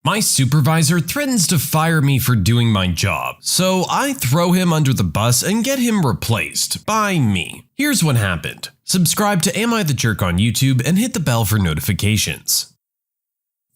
My supervisor threatens to fire me for doing my job, so I throw him under the bus and get him replaced by me. Here's what happened. Subscribe to Am I the Jerk on YouTube and hit the bell for notifications.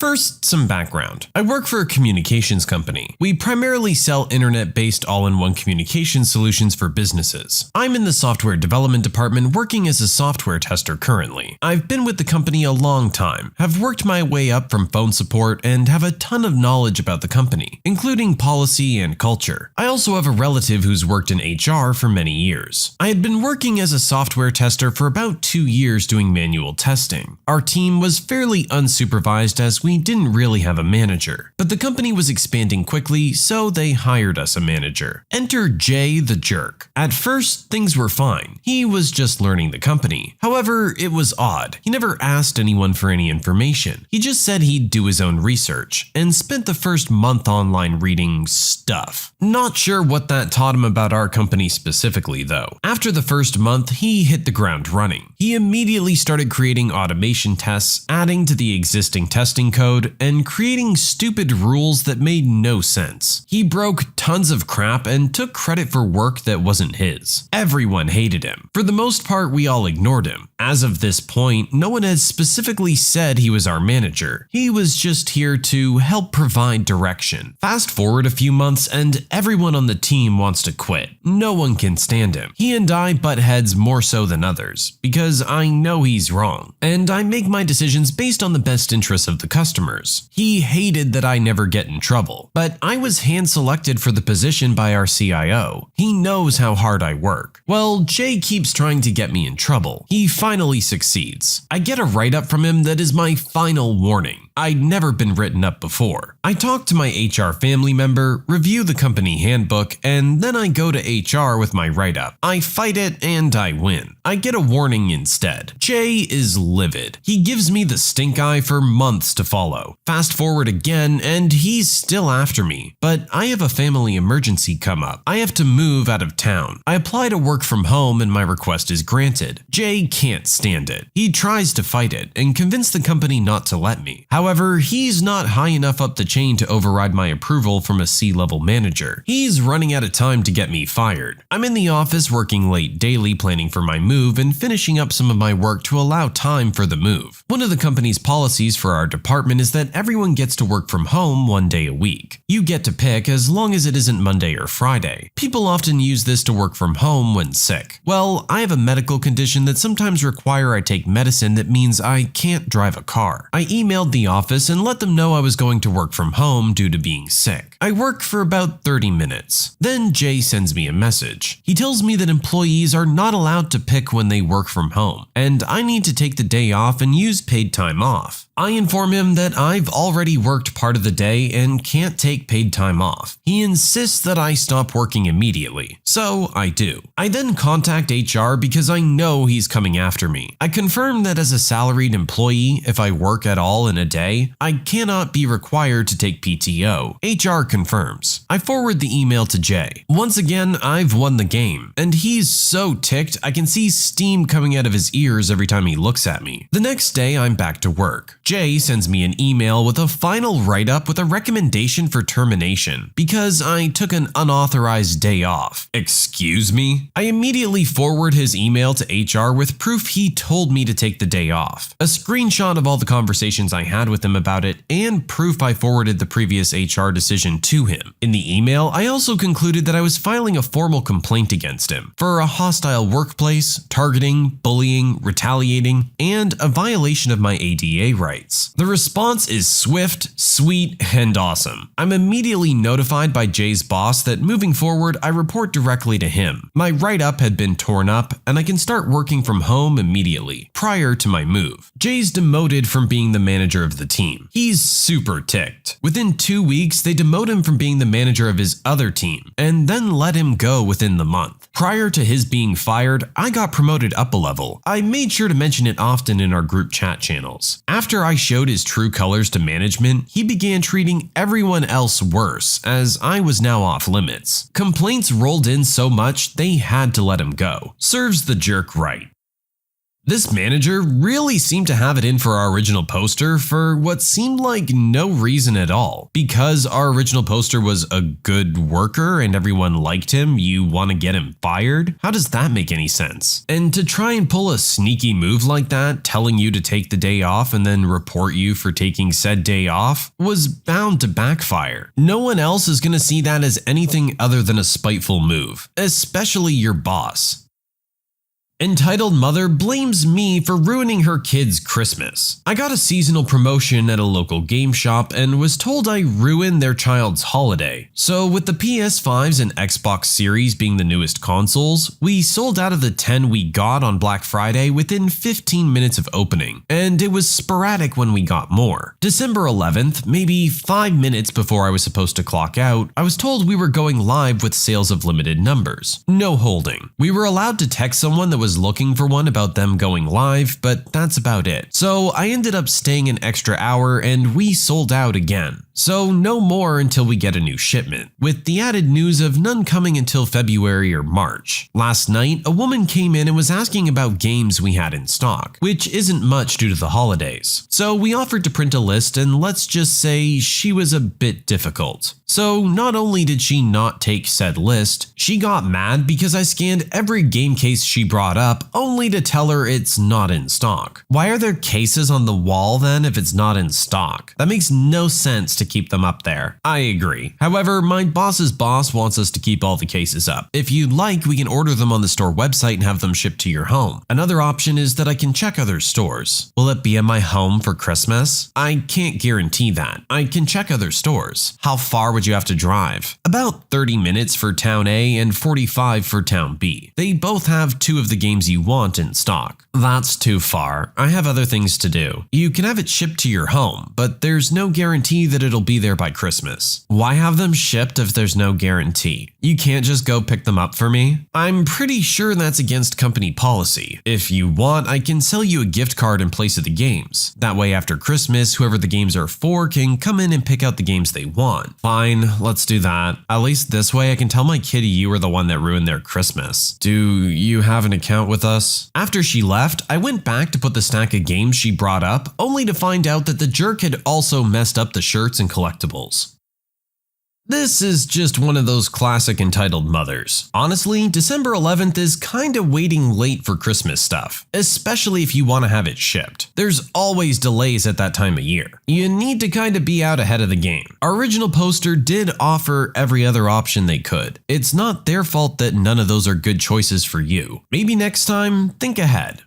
First, some background. I work for a communications company. We primarily sell internet-based all-in-one communication solutions for businesses. I'm in the software development department working as a software tester currently. I've been with the company a long time, have worked my way up from phone support, and have a ton of knowledge about the company, including policy and culture. I also have a relative who's worked in HR for many years. I had been working as a software tester for about 2 years doing manual testing. Our team was fairly unsupervised as we didn't really have a manager, but the company was expanding quickly, so they hired us a manager. Enter Jay the Jerk. At first, things were fine. He was just learning the company. However, it was odd. He never asked anyone for any information. He just said he'd do his own research, and spent the first month online reading stuff. Not sure what that taught him about our company specifically, though. After the first month, he hit the ground running. He immediately started creating automation tests, adding to the existing testing code, and creating stupid rules that made no sense. He broke tons of crap and took credit for work that wasn't his. Everyone hated him. For the most part, we all ignored him. As of this point, no one has specifically said he was our manager. He was just here to help provide direction. Fast forward a few months and everyone on the team wants to quit. No one can stand him. He and I butt heads more so than others, because I know he's wrong, and I make my decisions based on the best interests of the customers. He hated that I never get in trouble, but I was hand-selected for the position by our CIO. He knows how hard I work. Well, Jay keeps trying to get me in trouble. He finally succeeds. I get a write-up from him that is my final warning. I'd never been written up before. I talk to my HR family member, review the company handbook, and then I go to HR with my write-up. I fight it and I win. I get a warning instead. Jay is livid. He gives me the stink eye for months to follow. Fast forward again and he's still after me, but I have a family emergency come up. I have to move out of town. I apply to work from home and my request is granted. Jay can't stand it. He tries to fight it and convince the company not to let me. However, he's not high enough up the chain to override my approval from a C-level manager. He's running out of time to get me fired. I'm in the office working late daily planning for my move and finishing up some of my work to allow time for the move. One of the company's policies for our department is that everyone gets to work from home 1 day a week. You get to pick as long as it isn't Monday or Friday. People often use this to work from home when sick. Well, I have a medical condition that sometimes require I take medicine that means I can't drive a car. I emailed the office and let them know I was going to work from home due to being sick. I work for about 30 minutes. Then Jay sends me a message. He tells me that employees are not allowed to pick when they work from home, and I need to take the day off and use paid time off. I inform him that I've already worked part of the day and can't take paid time off. He insists that I stop working immediately, so I do. I then contact HR because I know he's coming after me. I confirm that as a salaried employee, if I work at all in a day, I cannot be required to take PTO. HR confirms. I forward the email to Jay. Once again, I've won the game, and he's so ticked I can see steam coming out of his ears every time he looks at me. The next day, I'm back to work. Jay sends me an email with a final write-up with a recommendation for termination because I took an unauthorized day off. Excuse me? I immediately forward his email to HR with proof he told me to take the day off, a screenshot of all the conversations I had with him about it, and proof I forwarded the previous HR decision to him. In the email, I also concluded that I was filing a formal complaint against him for a hostile workplace, targeting, bullying, retaliating, and a violation of my ADA rights. The response is swift, sweet, and awesome. I'm immediately notified by Jay's boss that moving forward, I report directly to him. My write-up had been torn up, and I can start working from home immediately, prior to my move. Jay's demoted from being the manager of the team. He's super ticked. Within 2 weeks, they demote him from being the manager of his other team, and then let him go within the month. Prior to his being fired, I got promoted up a level. I made sure to mention it often in our group chat channels. After I showed his true colors to management, he began treating everyone else worse, as I was now off limits. Complaints rolled in so much, they had to let him go. Serves the jerk right. This manager really seemed to have it in for our original poster for what seemed like no reason at all. Because our original poster was a good worker and everyone liked him, you want to get him fired? How does that make any sense? And to try and pull a sneaky move like that, telling you to take the day off and then report you for taking said day off, was bound to backfire. No one else is going to see that as anything other than a spiteful move, especially your boss. Entitled mother blames me for ruining her kid's Christmas. I got a seasonal promotion at a local game shop and was told I ruined their child's holiday. So with the PS5s and Xbox Series being the newest consoles, we sold out of the 10 we got on Black Friday within 15 minutes of opening, and it was sporadic when we got more. December 11th, maybe 5 minutes before I was supposed to clock out, I was told we were going live with sales of limited numbers. No holding. We were allowed to text someone that was looking for one about them going live, but that's about it. So I ended up staying an extra hour and we sold out again. So no more until we get a new shipment, with the added news of none coming until February or March. Last night, a woman came in and was asking about games we had in stock, which isn't much due to the holidays. So we offered to print a list, and let's just say she was a bit difficult. So not only did she not take said list, she got mad because I scanned every game case she brought up only to tell her it's not in stock. Why are there cases on the wall then if it's not in stock? That makes no sense to keep them up there. I agree. However, my boss's boss wants us to keep all the cases up. If you'd like, we can order them on the store website and have them shipped to your home. Another option is that I can check other stores. Will it be at my home for Christmas? I can't guarantee that. I can check other stores. How far would you have to drive? About 30 minutes for Town A and 45 for Town B. They both have 2 of the games you want in stock. That's too far. I have other things to do. You can have it shipped to your home, but there's no guarantee that it'll be there by Christmas. Why have them shipped if there's no guarantee? You can't just go pick them up for me? I'm pretty sure that's against company policy. If you want, I can sell you a gift card in place of the games. That way after Christmas, whoever the games are for can come in and pick out the games they want. Fine, let's do that. At least this way I can tell my kitty you were the one that ruined their Christmas. Do you have an account with us? After she left, I went back to put the stack of games she brought up, only to find out that the jerk had also messed up the shirts and collectibles. This is just one of those classic entitled mothers. Honestly, December 11th is kinda waiting late for Christmas stuff, especially if you want to have it shipped. There's always delays at that time of year. You need to kinda be out ahead of the game. Our original poster did offer every other option they could. It's not their fault that none of those are good choices for you. Maybe next time, think ahead.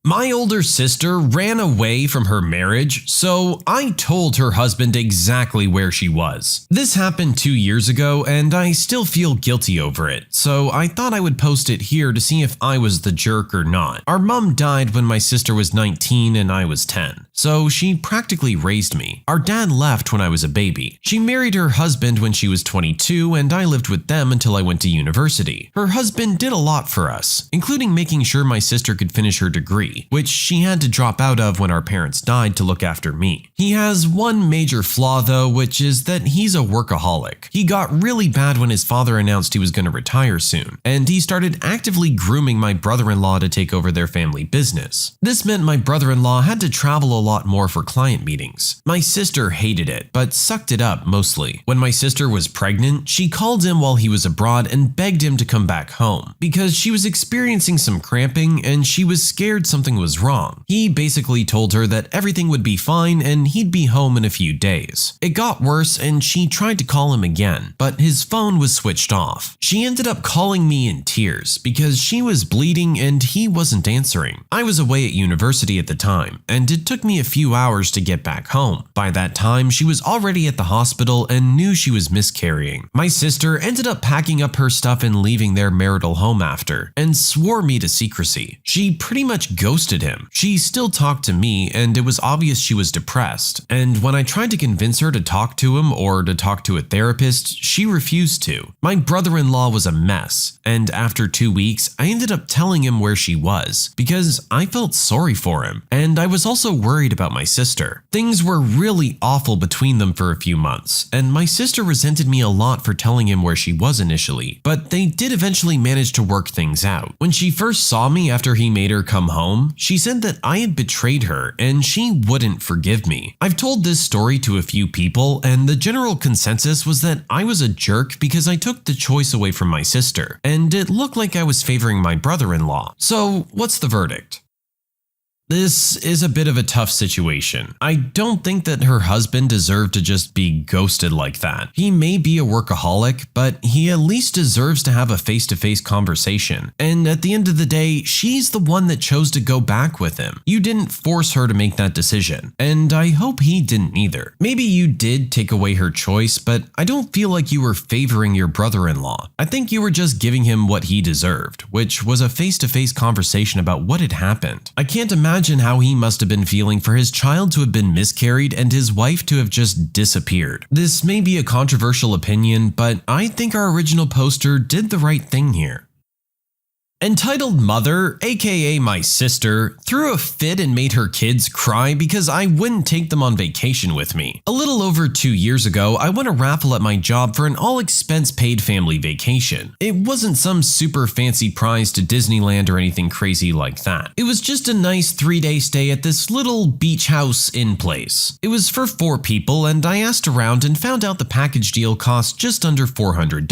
My older sister ran away from her marriage, so I told her husband exactly where she was. This happened 2 years ago, and I still feel guilty over it, so I thought I would post it here to see if I was the jerk or not. Our mom died when my sister was 19 and I was 10, so she practically raised me. Our dad left when I was a baby. She married her husband when she was 22, and I lived with them until I went to university. Her husband did a lot for us, including making sure my sister could finish her degree, which she had to drop out of when our parents died to look after me. He has one major flaw though, which is that he's a workaholic. He got really bad when his father announced he was going to retire soon, and he started actively grooming my brother-in-law to take over their family business. This meant my brother-in-law had to travel a lot more for client meetings. My sister hated it, but sucked it up mostly. When my sister was pregnant, she called him while he was abroad and begged him to come back home, because she was experiencing some cramping and she was scared something was wrong. He basically told her that everything would be fine and he'd be home in a few days. It got worse and she tried to call him again, but his phone was switched off. She ended up calling me in tears because she was bleeding and he wasn't answering. I was away at university at the time, and it took me a few hours to get back home. By that time, she was already at the hospital and knew she was miscarrying. My sister ended up packing up her stuff and leaving their marital home after, and swore me to secrecy. She pretty much ghosted him. She still talked to me, and it was obvious she was depressed, and when I tried to convince her to talk to him or to talk to a therapist, she refused to. My brother-in-law was a mess, and after 2 weeks, I ended up telling him where she was, because I felt sorry for him, and I was also worried worried about my sister. Things were really awful between them for a few months, and my sister resented me a lot for telling him where she was initially, but they did eventually manage to work things out. When she first saw me after he made her come home, she said that I had betrayed her and she wouldn't forgive me. I've told this story to a few people, and the general consensus was that I was a jerk because I took the choice away from my sister, and it looked like I was favoring my brother-in-law. So, what's the verdict? This is a bit of a tough situation. I don't think that her husband deserved to just be ghosted like that. He may be a workaholic, but he at least deserves to have a face-to-face conversation. And at the end of the day, she's the one that chose to go back with him. You didn't force her to make that decision, and I hope he didn't either. Maybe you did take away her choice, but I don't feel like you were favoring your brother-in-law. I think you were just giving him what he deserved, which was a face-to-face conversation about what had happened. I can't imagine how he must have been feeling for his child to have been miscarried and his wife to have just disappeared. This may be a controversial opinion, but I think our original poster did the right thing here. Entitled Mother, aka my sister, threw a fit and made her kids cry because I wouldn't take them on vacation with me. A little over 2 years ago, I won a raffle at my job for an all-expense-paid family vacation. It wasn't some super fancy prize to Disneyland or anything crazy like that. It was just a nice 3-day stay at this little beach house in place. It was for 4 people, and I asked around and found out the package deal cost just under $400.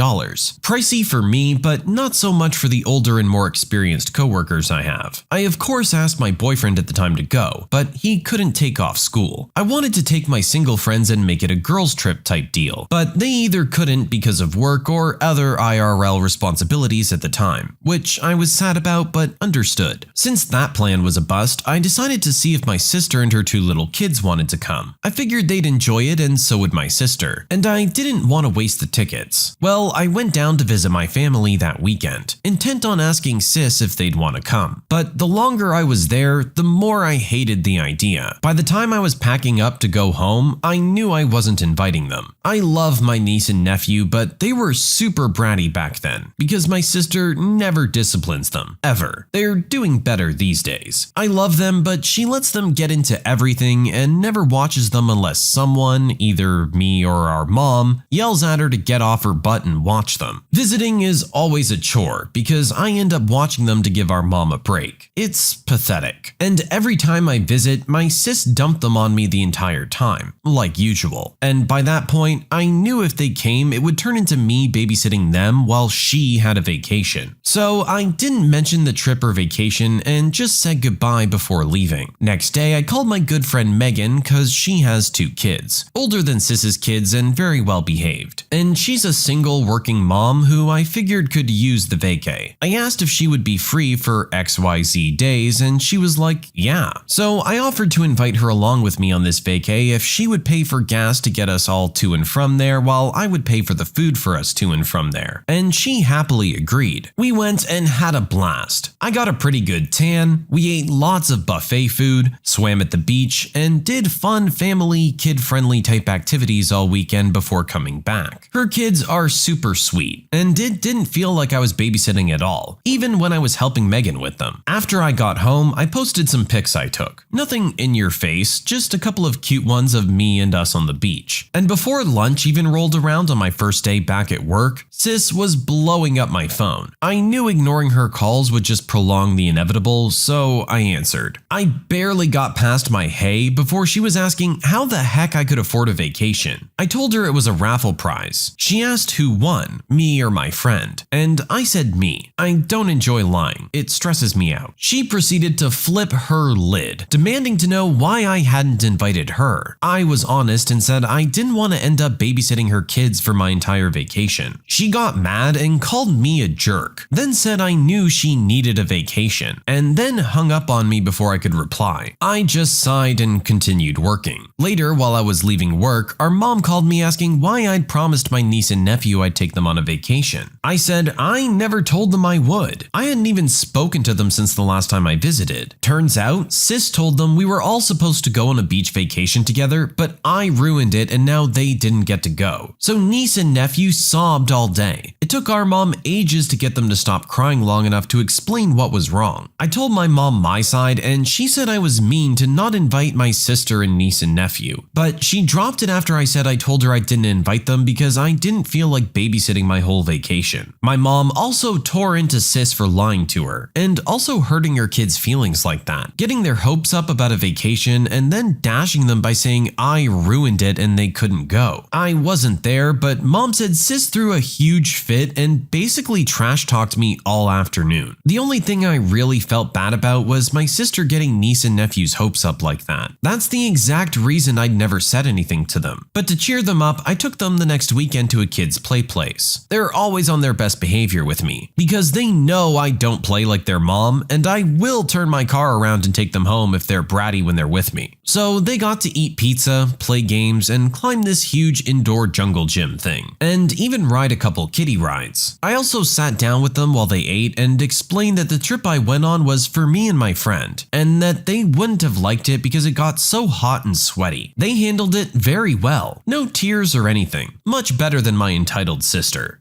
Pricey for me, but not so much for the older and more experienced coworkers I have. I of course asked my boyfriend at the time to go, but he couldn't take off school. I wanted to take my single friends and make it a girls trip type deal, but they either couldn't because of work or other IRL responsibilities at the time, which I was sad about but understood. Since that plan was a bust, I decided to see if my sister and her 2 little kids wanted to come. I figured they'd enjoy it and so would my sister, and I didn't want to waste the tickets. Well, I went down to visit my family that weekend, intent on asking sis if they'd want to come. But the longer I was there, the more I hated the idea. By the time I was packing up to go home, I knew I wasn't inviting them. I love my niece and nephew, but they were super bratty back then, because my sister never disciplines them, ever. They're doing better these days. I love them, but she lets them get into everything and never watches them unless someone, either me or our mom, yells at her to get off her butt and watch them. Visiting is always a chore, because I end up watching them to give our mom a break. It's pathetic. And every time I visit, my sis dumped them on me the entire time, like usual. And by that point, I knew if they came, it would turn into me babysitting them while she had a vacation. So I didn't mention the trip or vacation and just said goodbye before leaving. Next day, I called my good friend Megan cause she has 2 kids, older than sis's kids and very well behaved. And she's a single working mom who I figured could use the vacay. I asked if she would be free for XYZ days, and she was like, yeah. So I offered to invite her along with me on this vacay if she would pay for gas to get us all to and from there while I would pay for the food for us to and from there. And she happily agreed. We went and had a blast. I got a pretty good tan, we ate lots of buffet food, swam at the beach, and did fun family, kid-friendly type activities all weekend before coming back. Her kids are super sweet, and it didn't feel like I was babysitting at all, even when I was helping Megan with them. After I got home, I posted some pics I took. Nothing in your face, just a couple of cute ones of me and us on the beach. And before lunch even rolled around on my first day back at work, sis was blowing up my phone. I knew ignoring her calls would just prolong the inevitable, so I answered. I barely got past my hey before she was asking how the heck I could afford a vacation. I told her it was a raffle prize. She asked who won, me or my friend, and I said me. I don't enjoy lying. It stresses me out. She proceeded to flip her lid, demanding to know why I hadn't invited her. I was honest and said I didn't want to end up babysitting her kids for my entire vacation. She got mad and called me a jerk, then said I knew she needed a vacation, and then hung up on me before I could reply. I just sighed and continued working. Later, while I was leaving work, our mom called me asking why I'd promised my niece and nephew I'd take them on a vacation. I said I never told them I would. I hadn't even spoken to them since the last time I visited. Turns out, sis told them we were all supposed to go on a beach vacation together, but I ruined it and now they didn't get to go. So niece and nephew sobbed all day. It took our mom ages to get them to stop crying long enough to explain what was wrong. I told my mom my side and she said I was mean to not invite my sister and niece and nephew, but she dropped it after I said I told her I didn't invite them because I didn't feel like babysitting my whole vacation. My mom also tore into sis for lying to her and also hurting her kids' feelings like that, getting their hopes up about a vacation and then dashing them by saying I ruined it and they couldn't go. I wasn't there, but mom said sis threw a huge fit and basically trash talked me all afternoon. The only thing I really felt bad about was my sister getting niece and nephew's hopes up like that. That's the exact reason I'd never said anything to them. But to cheer them up, I took them the next weekend to a kid's play place. They're always on their best behavior with me because they know I don't play like their mom and I will turn my car around and take them home if they're bratty when they're with me. So they got to eat pizza, play games, and climb this huge indoor jungle gym thing, and even ride a couple kiddie rides. I also sat down with them while they ate and explained that the trip I went on was for me and my friend, and that they wouldn't have liked it because it got so hot and sweaty. They handled it very well. No tears or anything. Much better than my entitled sister.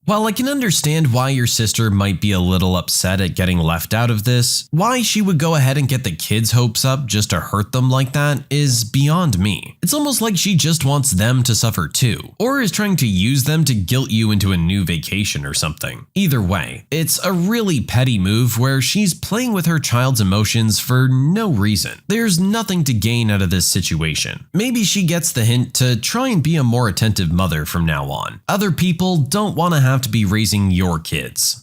While I can understand why your sister might be a little upset at getting left out of this, why she would go ahead and get the kids' hopes up just to hurt them like that is beyond me. It's almost like she just wants them to suffer too, or is trying to use them to guilt you into a new vacation or something. Either way, it's a really petty move where she's playing with her child's emotions for no reason. There's nothing to gain out of this situation. Maybe she gets the hint to try and be a more attentive mother from now on. Other people don't want to have to be raising your kids.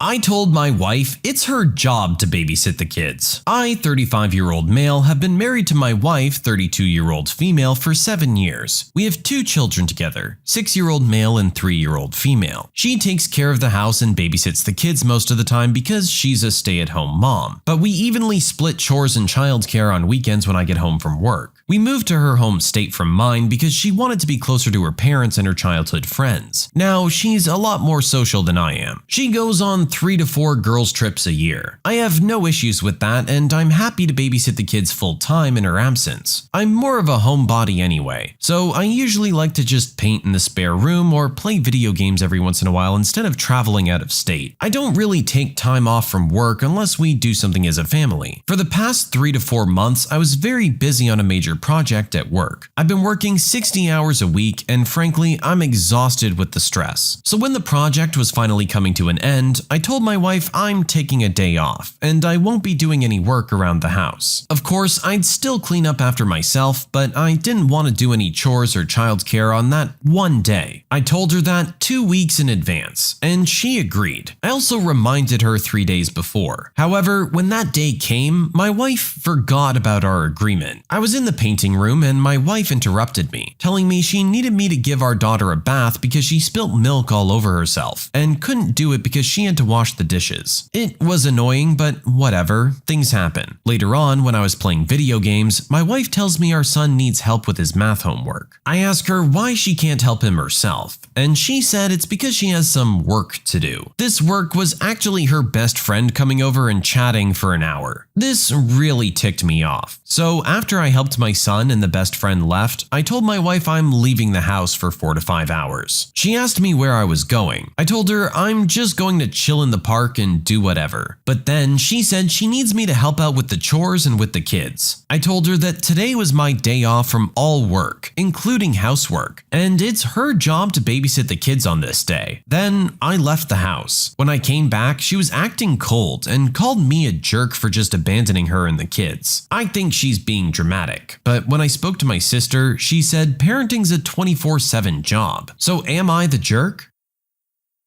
I told my wife it's her job to babysit the kids. I, 35-year-old male, have been married to my wife, 32-year-old female, for 7 years. We have 2 children together, 6-year-old male and 3-year-old female. She takes care of the house and babysits the kids most of the time because she's a stay-at-home mom. But we evenly split chores and childcare on weekends when I get home from work. We moved to her home state from mine because she wanted to be closer to her parents and her childhood friends. Now, she's a lot more social than I am. She goes on 3 to 4 girls' trips a year. I have no issues with that, and I'm happy to babysit the kids full-time in her absence. I'm more of a homebody anyway, so I usually like to just paint in the spare room or play video games every once in a while instead of traveling out of state. I don't really take time off from work unless we do something as a family. For the past 3 to 4 months, I was very busy on a major project at work. I've been working 60 hours a week, and frankly, I'm exhausted with the stress. So when the project was finally coming to an end, I told my wife I'm taking a day off, and I won't be doing any work around the house. Of course, I'd still clean up after myself, but I didn't want to do any chores or childcare on that one day. I told her that 2 weeks in advance, and she agreed. I also reminded her 3 days before. However, when that day came, my wife forgot about our agreement. I was in the painting room and my wife interrupted me, telling me she needed me to give our daughter a bath because she spilt milk all over herself and couldn't do it because she had to wash the dishes. It was annoying, but whatever, things happen. Later on, when I was playing video games, my wife tells me our son needs help with his math homework. I ask her why she can't help him herself, and she said it's because she has some work to do. This work was actually her best friend coming over and chatting for an hour. This really ticked me off. So after I helped my son and the best friend left, I told my wife I'm leaving the house for 4 to 5 hours. She asked me where I was going. I told her I'm just going to chill in the park and do whatever. But then she said she needs me to help out with the chores and with the kids. I told her that today was my day off from all work, including housework, and it's her job to babysit the kids on this day. Then I left the house. When I came back, she was acting cold and called me a jerk for just abandoning her and the kids. I think she's being dramatic, but when I spoke to my sister, she said parenting's a 24/7 job. So am I the jerk?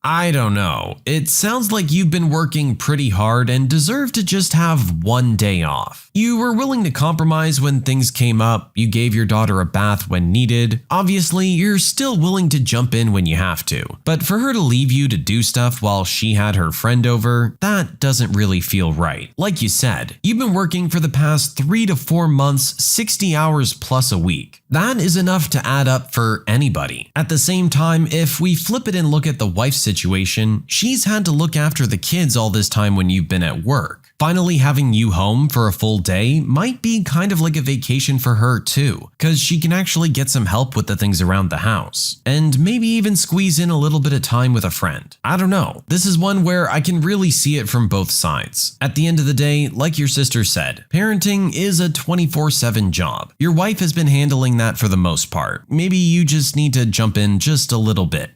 I don't know. It sounds like you've been working pretty hard and deserve to just have one day off. You were willing to compromise when things came up, you gave your daughter a bath when needed. Obviously, you're still willing to jump in when you have to. But for her to leave you to do stuff while she had her friend over, that doesn't really feel right. Like you said, you've been working for the past 3 to 4 months, 60 hours plus a week. That is enough to add up for anybody. At the same time, if we flip it and look at the wife's situation, she's had to look after the kids all this time when you've been at work. Finally having you home for a full day might be kind of like a vacation for her too, cause she can actually get some help with the things around the house, and maybe even squeeze in a little bit of time with a friend. I don't know, this is one where I can really see it from both sides. At the end of the day, like your sister said, parenting is a 24/7 job. Your wife has been handling that for the most part. Maybe you just need to jump in just a little bit.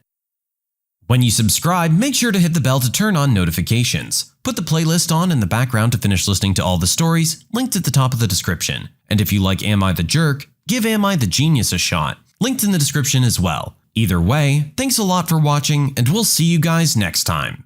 When you subscribe, make sure to hit the bell to turn on notifications. Put the playlist on in the background to finish listening to all the stories, linked at the top of the description. And if you like Am I the Jerk, give Am I the Genius a shot, linked in the description as well. Either way, thanks a lot for watching, and we'll see you guys next time.